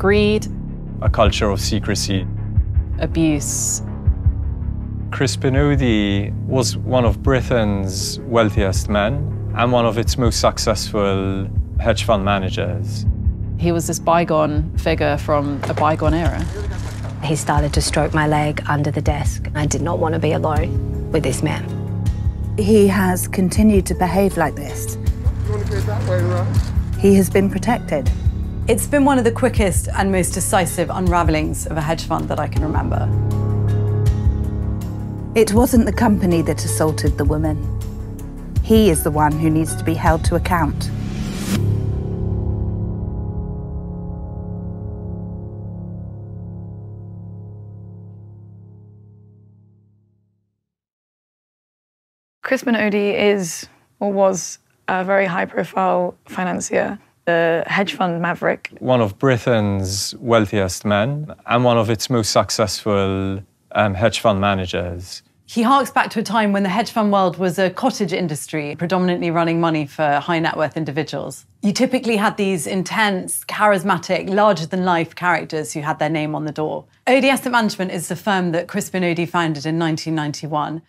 greed, a culture of secrecy. abuse. Crispin Odey was one of Britain's wealthiest men and one of its most successful hedge fund managers. He was this bygone figure from a bygone era. He started to stroke my leg under the desk. I did not want to be alone with this man. He has continued to behave like this. You want to go that way, right? He has been protected. It's been one of the quickest and most decisive unravelings of a hedge fund that I can remember. It wasn't the company that assaulted the woman. He is the one who needs to be held to account. Crispin Odey is, or was, a very high-profile financier, the hedge fund maverick. One of Britain's wealthiest men and one of its most successful hedge fund managers. He harks back to a time when the hedge fund world was a cottage industry, predominantly running money for high net worth individuals. You typically had these intense, charismatic, larger-than-life characters who had their name on the door. Odey Asset Management is the firm that Crispin Odey founded in 1991.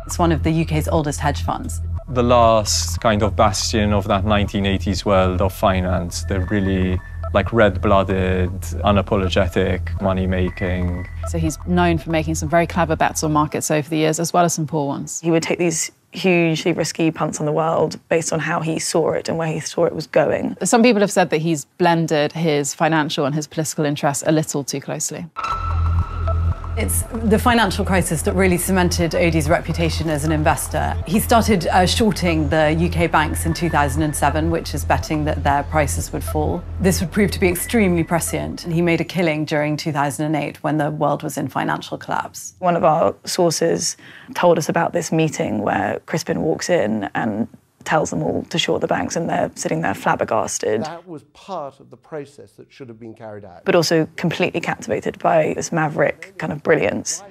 It's one of the UK's oldest hedge funds. The last kind of bastion of that 1980s world of finance, the really like red-blooded, unapologetic money-making. So he's known for making some very clever bets on markets over the years, as well as some poor ones. He would take these hugely risky punts on the world based on how he saw it and where he saw it was going. Some people have said that he's blended his financial and his political interests a little too closely. It's the financial crisis that really cemented Odey's reputation as an investor. He started shorting the UK banks in 2007, which is betting that their prices would fall. This would prove to be extremely prescient, and he made a killing during 2008 when the world was in financial collapse. One of our sources told us about this meeting where Crispin walks in and tells them all to short the banks, and they're sitting there flabbergasted. That was part of the process that should have been carried out. But also completely captivated by this maverick kind of brilliance.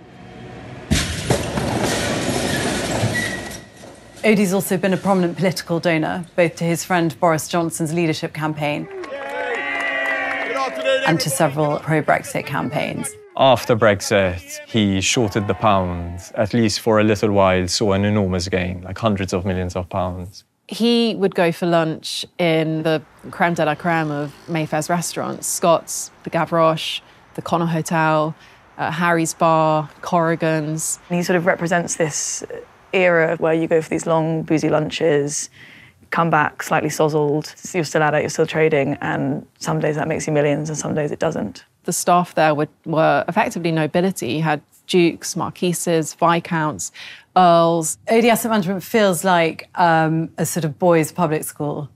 Odey's also been a prominent political donor, both to his friend Boris Johnson's leadership campaign and to several pro-Brexit campaigns. After Brexit, he shorted the pound, at least for a little while, saw an enormous gain, like hundreds of millions of pounds. He would go for lunch in the creme de la creme of Mayfair's restaurants, Scott's, the Gavroche, the Connor Hotel, Harry's Bar, Corrigan's. And he sort of represents this era where you go for these long, boozy lunches, come back slightly sozzled, you're still at it, you're still trading, and some days that makes you millions and some days it doesn't. The staff there were effectively nobility. You had dukes, marquises, viscounts, earls. Odey Asset Management feels like a sort of boys' public school,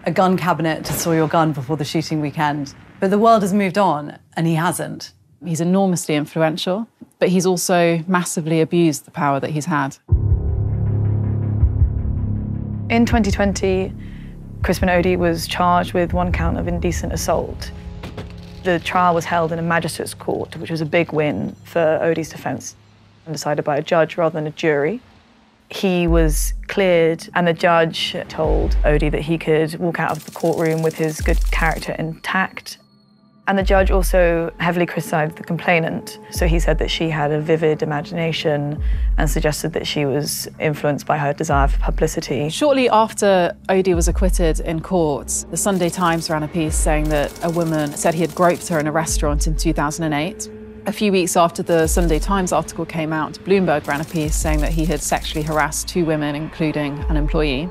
a gun cabinet to saw your gun before the shooting weekend. But the world has moved on, and he hasn't. He's enormously influential, but he's also massively abused the power that he's had. In 2020, Crispin Odey was charged with one count of indecent assault. The trial was held in a magistrate's court, which was a big win for Odey's defence, and decided by a judge rather than a jury. He was cleared, and the judge told Odey that he could walk out of the courtroom with his good character intact. And the judge also heavily criticised the complainant. So he said that she had a vivid imagination and suggested that she was influenced by her desire for publicity. Shortly after Odey was acquitted in court, the Sunday Times ran a piece saying that a woman said he had groped her in a restaurant in 2008. A few weeks after the Sunday Times article came out, Bloomberg ran a piece saying that he had sexually harassed 2 women, including an employee.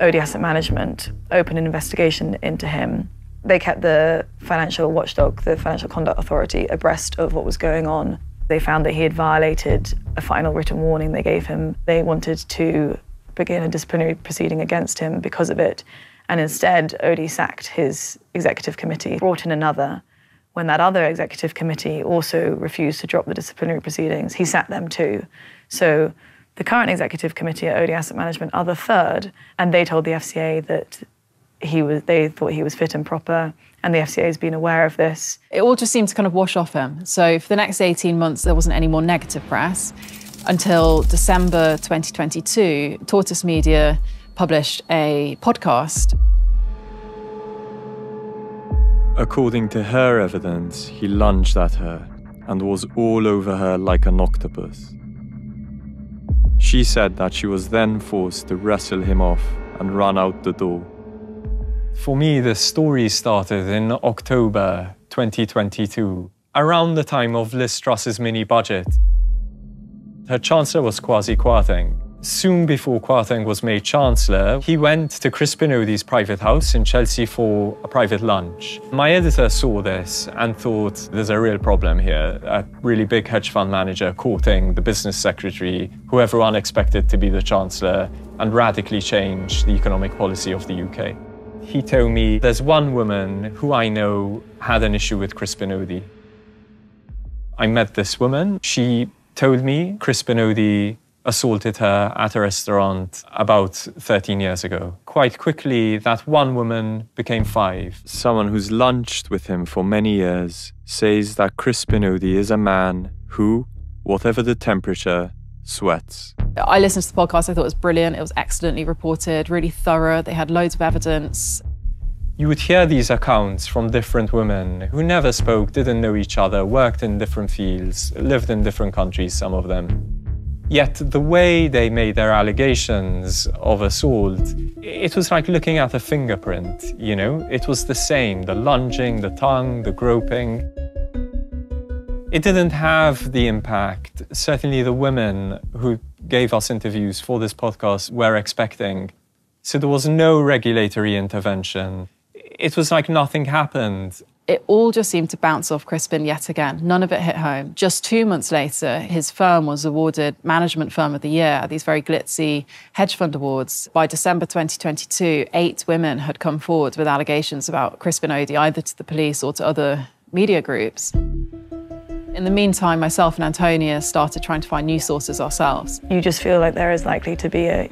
Odey Asset Management opened an investigation into him. They kept the financial watchdog, the Financial Conduct Authority, abreast of what was going on. They found that he had violated a final written warning they gave him. They wanted to begin a disciplinary proceeding against him because of it. And instead, Odey sacked his executive committee, brought in another. When that other executive committee also refused to drop the disciplinary proceedings, he sacked them too. So the current executive committee at Odey Asset Management are the third, and they told the FCA that they thought he was fit and proper, and the FCA has been aware of this. It all just seemed to kind of wash off him. So for the next 18 months, there wasn't any more negative press until December 2022. Tortoise Media published a podcast. According to her evidence, he lunged at her and was all over her like an octopus. She said that she was then forced to wrestle him off and run out the door. For me, the story started in October 2022, around the time of Liz Truss's mini-budget. Her Chancellor was Kwasi Kwarteng. Soon before Kwarteng was made Chancellor, he went to Crispin Odey's private house in Chelsea for a private lunch. My editor saw this and thought, there's a real problem here. A really big hedge fund manager courting the business secretary, who everyone expected to be the Chancellor, and radically change the economic policy of the UK. He told me, there's one woman who I know had an issue with Crispin Odey. I met this woman. She told me Crispin Odey assaulted her at a restaurant about 13 years ago. Quite quickly, that one woman became 5. Someone who's lunched with him for many years says that Crispin Odey is a man who, whatever the temperature, sweats. I listened to the podcast, I thought it was brilliant. It was excellently reported, really thorough. They had loads of evidence. You would hear these accounts from different women who never spoke, didn't know each other, worked in different fields, lived in different countries, some of them. Yet the way they made their allegations of assault, it was like looking at a fingerprint, you know? It was the same, the lunging, the tongue, the groping. It didn't have the impact, certainly the women who gave us interviews for this podcast were expecting. So there was no regulatory intervention. It was like nothing happened. It all just seemed to bounce off Crispin yet again. None of it hit home. Just 2 months later, his firm was awarded Management Firm of the Year at these very glitzy hedge fund awards. By December 2022, 8 women had come forward with allegations about Crispin Odey, either to the police or to other media groups. In the meantime, myself and Antonia started trying to find news sources ourselves. You just feel like there is likely to be a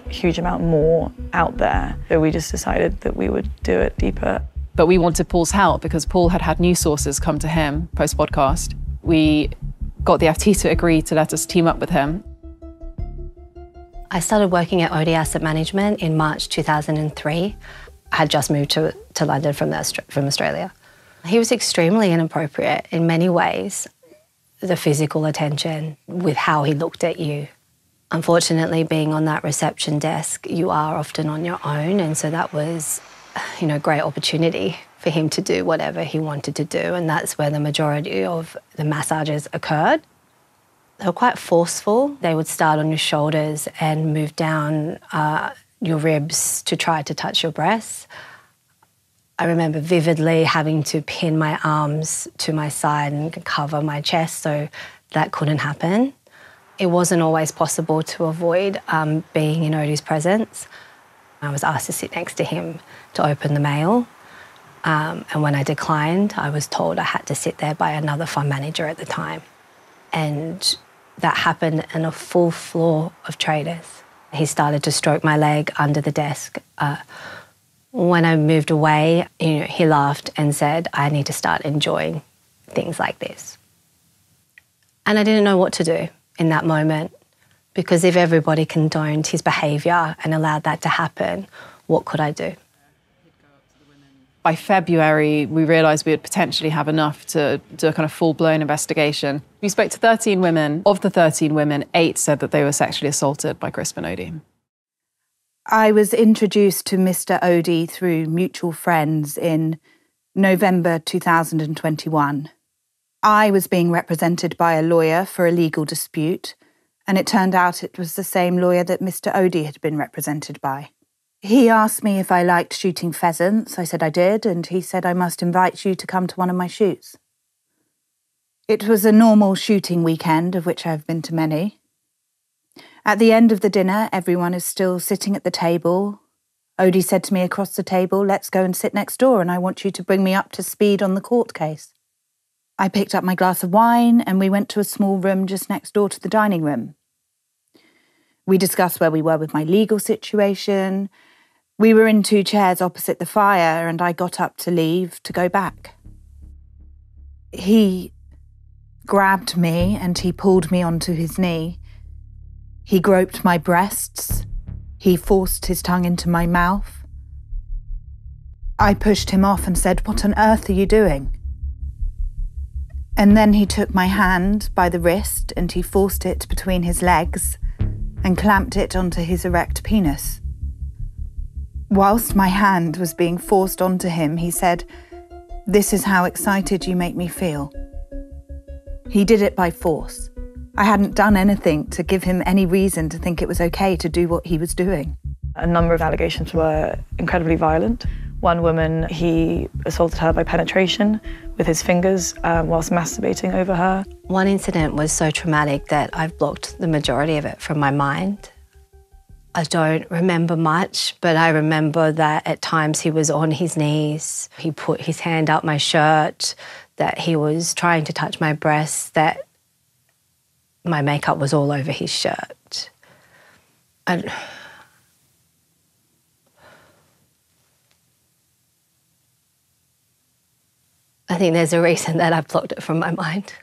huge amount more out there. So we just decided that we would do it deeper. But we wanted Paul's help because Paul had had news sources come to him post-podcast. We got the FT to agree to let us team up with him. I started working at Odey Asset Management in March 2003. I had just moved to London from Australia. He was extremely inappropriate in many ways. The physical attention with how he looked at you. Unfortunately, being on that reception desk, you are often on your own, and so that was, you know, great opportunity for him to do whatever he wanted to do, and that's where the majority of the massages occurred. They were quite forceful. They would start on your shoulders and move down your ribs to try to touch your breasts. I remember vividly having to pin my arms to my side and cover my chest so that couldn't happen. It wasn't always possible to avoid being in Odey's presence. I was asked to sit next to him to open the mail. And when I declined, I was told I had to sit there by another fund manager at the time. And that happened in a full floor of traders. He started to stroke my leg under the desk. When I moved away, you know, he laughed and said, I need to start enjoying things like this. And I didn't know what to do in that moment, because if everybody condoned his behaviour and allowed that to happen, what could I do? By February, we realised we would potentially have enough to do a kind of full-blown investigation. We spoke to 13 women. Of the 13 women, 8 said that they were sexually assaulted by Crispin Odey. I was introduced to Mr. Odey through mutual friends in November 2021. I was being represented by a lawyer for a legal dispute, and it turned out it was the same lawyer that Mr. Odey had been represented by. He asked me if I liked shooting pheasants. I said I did, and he said I must invite you to come to one of my shoots. It was a normal shooting weekend, of which I've been to many. At the end of the dinner, everyone is still sitting at the table. Odey said to me across the table, let's go and sit next door, and I want you to bring me up to speed on the court case. I picked up my glass of wine and we went to a small room just next door to the dining room. We discussed where we were with my legal situation. We were in 2 chairs opposite the fire and I got up to leave to go back. He grabbed me and he pulled me onto his knee. He groped my breasts. He forced his tongue into my mouth. I pushed him off and said, "What on earth are you doing?" And then he took my hand by the wrist and he forced it between his legs and clamped it onto his erect penis. Whilst my hand was being forced onto him, he said, "This is how excited you make me feel." He did it by force. I hadn't done anything to give him any reason to think it was okay to do what he was doing. A number of allegations were incredibly violent. One woman, he assaulted her by penetration with his fingers whilst masturbating over her. One incident was so traumatic that I've blocked the majority of it from my mind. I don't remember much, but I remember that at times he was on his knees, he put his hand up my shirt, that he was trying to touch my breasts, that my makeup was all over his shirt. And I think there's a reason that I've blocked it from my mind.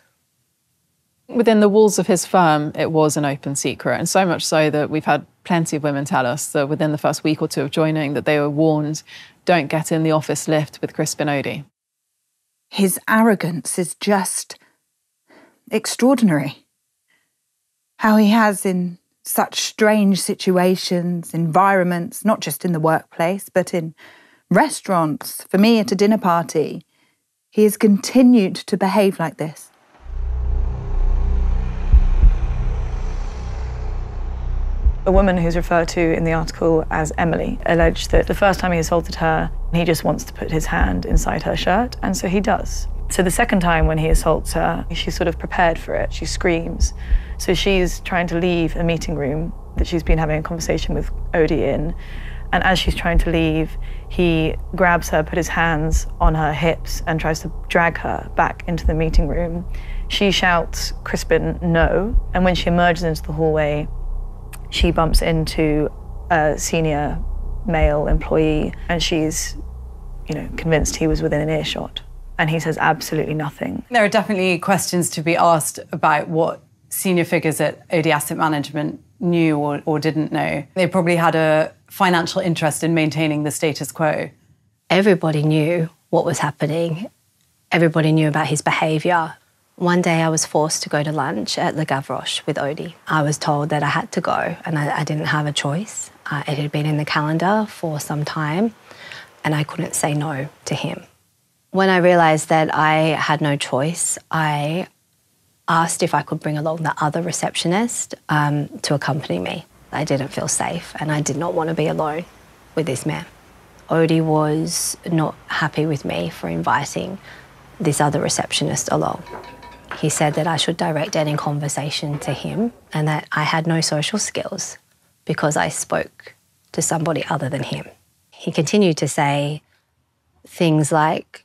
Within the walls of his firm, it was an open secret, and so much so that we've had plenty of women tell us that within the first week or two of joining that they were warned, don't get in the office lift with Crispin Odey. His arrogance is just extraordinary. How he has in such strange situations, environments, not just in the workplace, but in restaurants, for me at a dinner party, he has continued to behave like this. A woman who's referred to in the article as Emily alleged that the first time he assaulted her, he just wants to put his hand inside her shirt, and so he does. So the second time when he assaults her, she's sort of prepared for it. She screams. So she's trying to leave a meeting room that she's been having a conversation with Odey in, and as she's trying to leave, he grabs her, put his hands on her hips and tries to drag her back into the meeting room. She shouts, "Crispin, no," and when she emerges into the hallway, she bumps into a senior male employee and she's, convinced he was within an earshot. And he says absolutely nothing. There are definitely questions to be asked about what senior figures at Odey Asset Management knew or didn't know. They probably had a financial interest in maintaining the status quo. Everybody knew what was happening. Everybody knew about his behaviour. One day I was forced to go to lunch at Le Gavroche with Odey. I was told that I had to go and I didn't have a choice. It had been in the calendar for some time and I couldn't say no to him. When I realised that I had no choice, I asked if I could bring along the other receptionist to accompany me. I didn't feel safe and I did not want to be alone with this man. Odey was not happy with me for inviting this other receptionist along. He said that I should direct any conversation to him and that I had no social skills because I spoke to somebody other than him. He continued to say things like,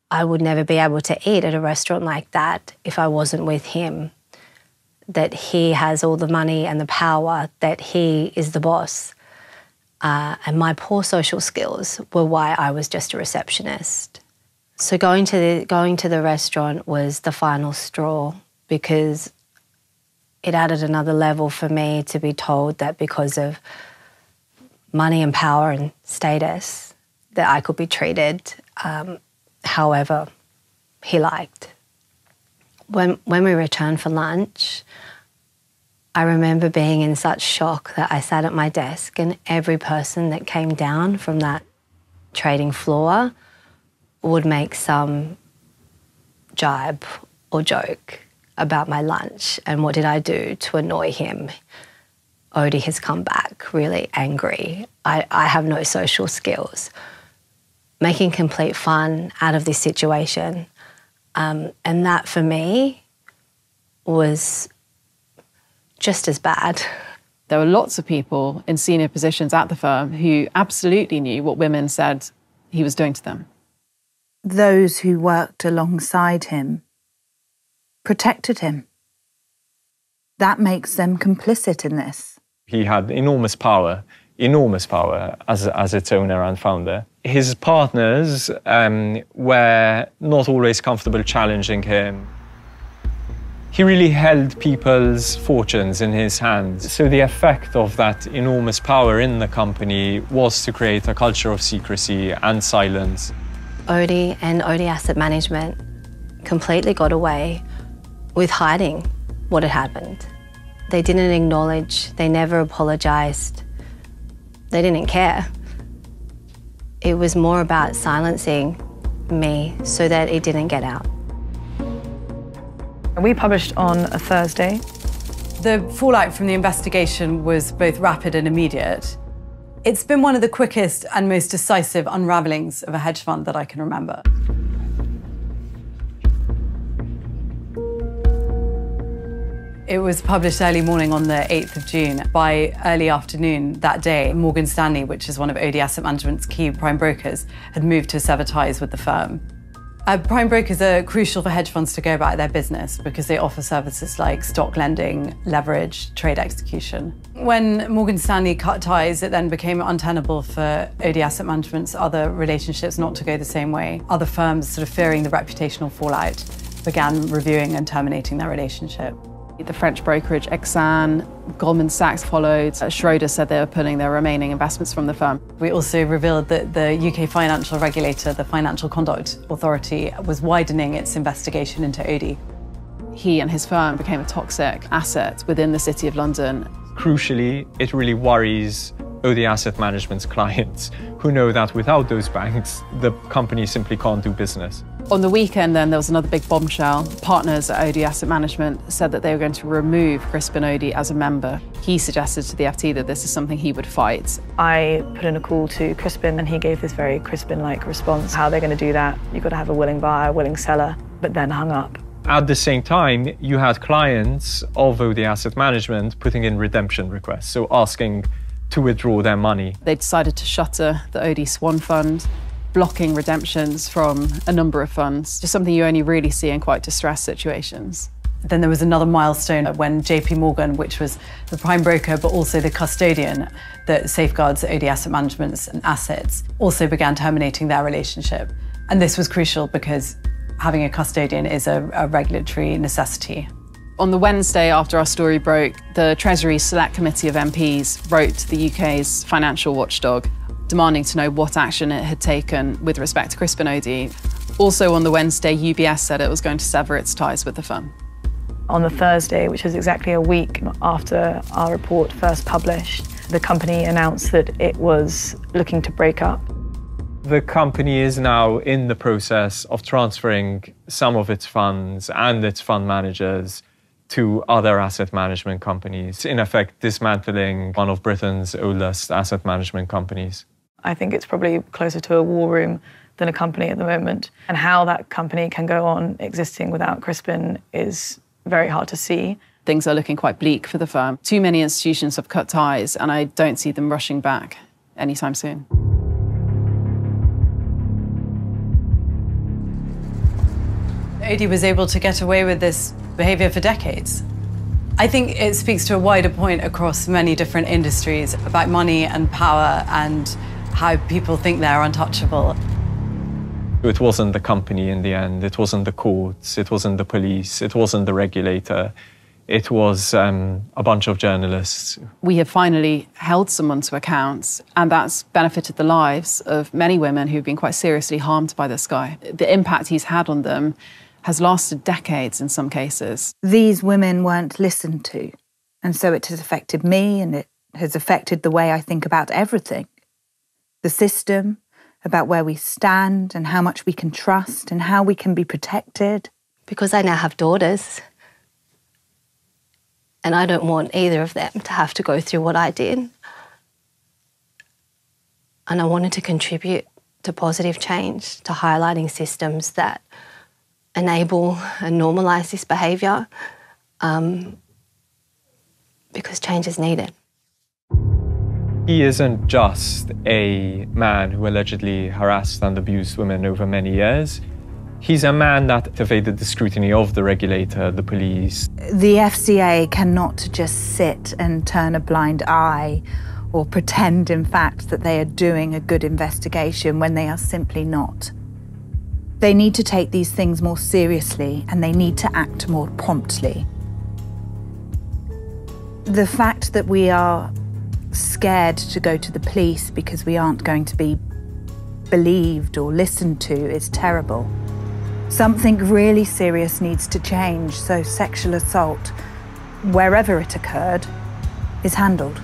I would never be able to eat at a restaurant like that if I wasn't with him, that he has all the money and the power, that he is the boss. And my poor social skills were why I was just a receptionist. So going to the restaurant was the final straw because it added another level for me to be told that because of money and power and status that I could be treated however he liked. When we returned for lunch, I remember being in such shock that I sat at my desk and every person that came down from that trading floor would make some jibe or joke about my lunch and what did I do to annoy him. Odey has come back really angry. I have no social skills. Making complete fun out of this situation. And that for me was just as bad. There were lots of people in senior positions at the firm who absolutely knew what women said he was doing to them. Those who worked alongside him protected him. That makes them complicit in this. He had enormous power as its owner and founder. His partners were not always comfortable challenging him. He really held people's fortunes in his hands. So the effect of that enormous power in the company was to create a culture of secrecy and silence. Odie and Odie Asset Management completely got away with hiding what had happened. They didn't acknowledge, they never apologised, they didn't care. It was more about silencing me so that it didn't get out. We published on a Thursday. The fallout from the investigation was both rapid and immediate. It's been one of the quickest and most decisive unravellings of a hedge fund that I can remember. It was published early morning on the 8th of June. By early afternoon that day, Morgan Stanley, which is one of Odie Asset Management's key prime brokers, had moved to sever ties with the firm. Prime brokers are crucial for hedge funds to go about their business because they offer services like stock lending, leverage, trade execution. When Morgan Stanley cut ties, it then became untenable for Odie Asset Management's other relationships not to go the same way. Other firms, sort of fearing the reputational fallout, began reviewing and terminating their relationship. The French brokerage Exane, Goldman Sachs followed. Schroeder said they were pulling their remaining investments from the firm. We also revealed that the UK financial regulator, the Financial Conduct Authority, was widening its investigation into Odie. He and his firm became a toxic asset within the City of London. Crucially, it really worries Odie Asset Management's clients who know that without those banks, the company simply can't do business. On the weekend then, there was another big bombshell. Partners at Odie Asset Management said that they were going to remove Crispin Odie as a member. He suggested to the FT that this is something he would fight. I put in a call to Crispin and he gave this very Crispin-like response. How they're going to do that? You've got to have a willing buyer, willing seller, but then hung up. At the same time, you had clients of Odie Asset Management putting in redemption requests, so asking to withdraw their money. They decided to shutter the Odie Swan Fund, blocking redemptions from a number of funds, just something you only really see in quite distressed situations. Then there was another milestone when JP Morgan, which was the prime broker but also the custodian that safeguards Odie Asset Management's assets, also began terminating their relationship. And this was crucial because having a custodian is a regulatory necessity. On the Wednesday after our story broke, the Treasury Select Committee of MPs wrote to the UK's financial watchdog, demanding to know what action it had taken with respect to Crispin Odie. Also on the Wednesday, UBS said it was going to sever its ties with the firm. On the Thursday, which is exactly a week after our report first published, the company announced that it was looking to break up. The company is now in the process of transferring some of its funds and its fund managers to other asset management companies, in effect dismantling one of Britain's oldest asset management companies. I think it's probably closer to a war room than a company at the moment. And how that company can go on existing without Crispin is very hard to see. Things are looking quite bleak for the firm. Too many institutions have cut ties, and I don't see them rushing back anytime soon. Odie was able to get away with this behaviour for decades. I think it speaks to a wider point across many different industries about money and power and how people think they're untouchable. It wasn't the company in the end, it wasn't the courts, it wasn't the police, it wasn't the regulator. It was a bunch of journalists. We have finally held someone to account, and that's benefited the lives of many women who've been quite seriously harmed by this guy. The impact he's had on them has lasted decades in some cases. These women weren't listened to, and so it has affected me, and it has affected the way I think about everything. The system, about where we stand and how much we can trust and how we can be protected. Because I now have daughters, and I don't want either of them to have to go through what I did. And I wanted to contribute to positive change, to highlighting systems that enable and normalise this behaviour, because change is needed. He isn't just a man who allegedly harassed and abused women over many years. He's a man that evaded the scrutiny of the regulator, the police. The FCA cannot just sit and turn a blind eye or pretend, in fact, that they are doing a good investigation when they are simply not. They need to take these things more seriously and they need to act more promptly. The fact that we are scared to go to the police because we aren't going to be believed or listened to is terrible. Something really serious needs to change so sexual assault, wherever it occurred, is handled.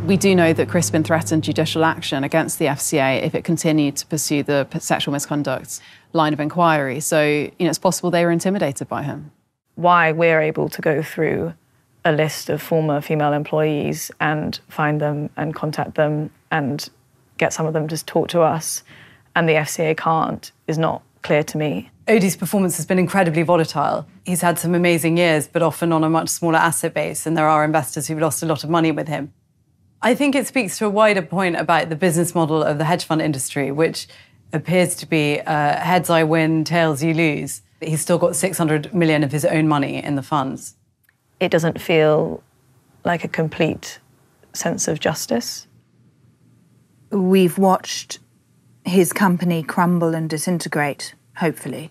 We do know that Crispin threatened judicial action against the FCA if it continued to pursue the sexual misconduct line of inquiry. So, it's possible they were intimidated by him. Why we're able to go through a list of former female employees and find them and contact them and get some of them to talk to us, and the FCA can't, is not clear to me. Odie's performance has been incredibly volatile. He's had some amazing years, but often on a much smaller asset base, and there are investors who've lost a lot of money with him. I think it speaks to a wider point about the business model of the hedge fund industry, which appears to be heads I win, tails you lose. He's still got 600 million of his own money in the funds. It doesn't feel like a complete sense of justice. We've watched his company crumble and disintegrate, hopefully.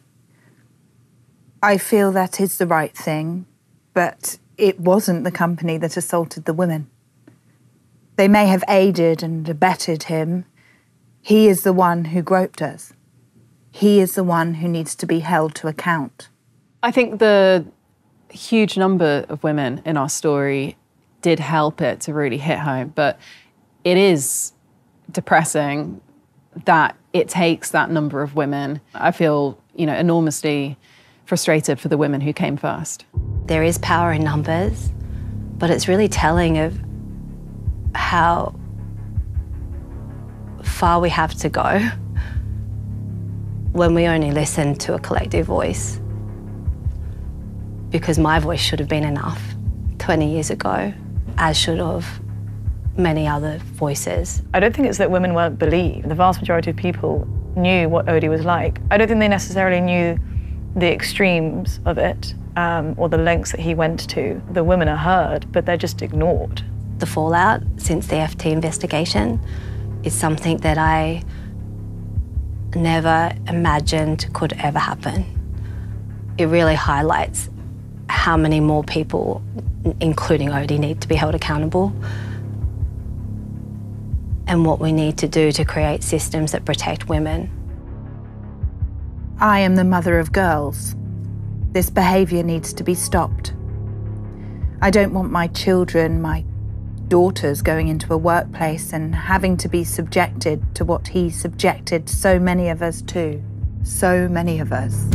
I feel that is the right thing, but it wasn't the company that assaulted the women. They may have aided and abetted him. He is the one who groped us. He is the one who needs to be held to account. I think the huge number of women in our story did help it to really hit home, but it is depressing that it takes that number of women. I feel, enormously frustrated for the women who came first. There is power in numbers, but it's really telling of how far we have to go when we only listen to a collective voice. Because my voice should have been enough 20 years ago, as should have many other voices. I don't think it's that women weren't believed. The vast majority of people knew what Odie was like. I don't think they necessarily knew the extremes of it or the lengths that he went to. The women are heard, but they're just ignored. The fallout since the FT investigation is something that I never imagined could ever happen. It really highlights how many more people, including Odie, need to be held accountable, and what we need to do to create systems that protect women. I am the mother of girls. This behaviour needs to be stopped. I don't want my children, my daughters, going into a workplace and having to be subjected to what he subjected so many of us to. So many of us.